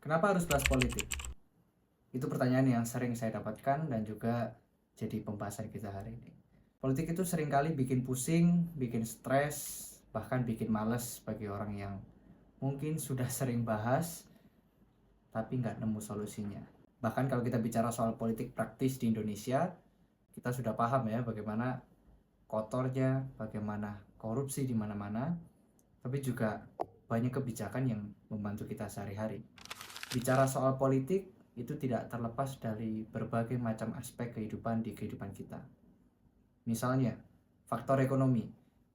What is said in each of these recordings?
Kenapa harus bahas politik? Itu pertanyaan yang sering saya dapatkan dan juga jadi pembahasan kita hari ini. Politik itu seringkali bikin pusing, bikin stres, bahkan bikin males bagi orang yang mungkin sudah sering bahas tapi nggak nemu solusinya. Bahkan kalau kita bicara soal politik praktis di Indonesia, kita sudah paham ya bagaimana kotornya, bagaimana korupsi di mana-mana, tapi juga banyak kebijakan yang membantu kita sehari-hari. Bicara soal politik itu tidak terlepas dari berbagai macam aspek kehidupan di kehidupan kita. Misalnya, faktor ekonomi.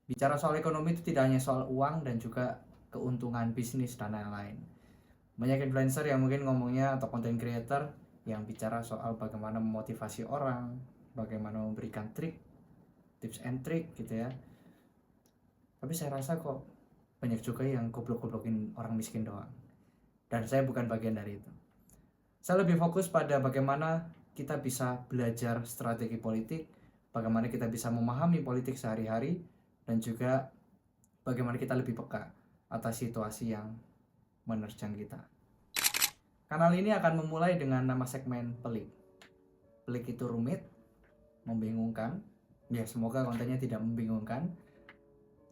Bicara soal ekonomi itu tidak hanya soal uang dan juga keuntungan bisnis dan lain-lain. Banyak influencer yang mungkin ngomongnya atau content creator yang bicara soal bagaimana memotivasi orang, bagaimana memberikan trik, tips and trick gitu ya. Tapi saya rasa kok banyak juga yang goblok-goblokin orang miskin doang. Dan saya bukan bagian dari itu. Saya lebih fokus pada bagaimana kita bisa belajar strategi politik, bagaimana kita bisa memahami politik sehari-hari, dan juga bagaimana kita lebih peka atas situasi yang menerjang kita. Kanal ini akan memulai dengan nama segmen Pelik. Pelik itu rumit, membingungkan. Ya, semoga kontennya tidak membingungkan.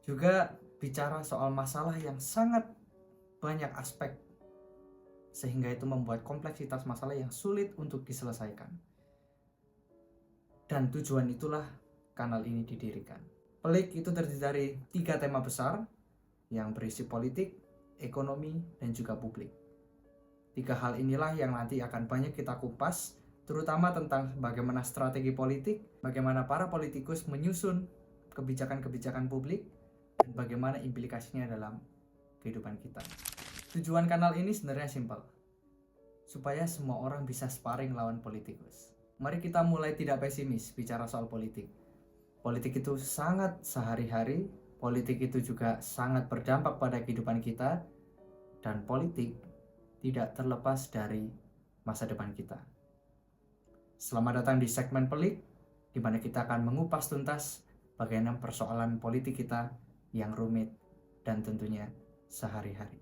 Juga bicara soal masalah yang sangat banyak aspek, sehingga itu membuat kompleksitas masalah yang sulit untuk diselesaikan. Dan tujuan itulah kanal ini didirikan. Pelik itu terdiri dari 3 tema besar yang berisi politik, ekonomi, dan juga publik. 3 hal inilah yang nanti akan banyak kita kupas, terutama tentang bagaimana strategi politik, bagaimana para politikus menyusun kebijakan-kebijakan publik, dan bagaimana implikasinya dalam kehidupan kita. Tujuan kanal ini sebenarnya simpel, supaya semua orang bisa sparring lawan politikus. Mari kita mulai tidak pesimis bicara soal politik. Politik itu sangat sehari-hari, politik itu juga sangat berdampak pada kehidupan kita, dan politik tidak terlepas dari masa depan kita. Selamat datang di segmen Pelik, di mana kita akan mengupas tuntas bagaimana persoalan politik kita yang rumit dan tentunya sehari-hari.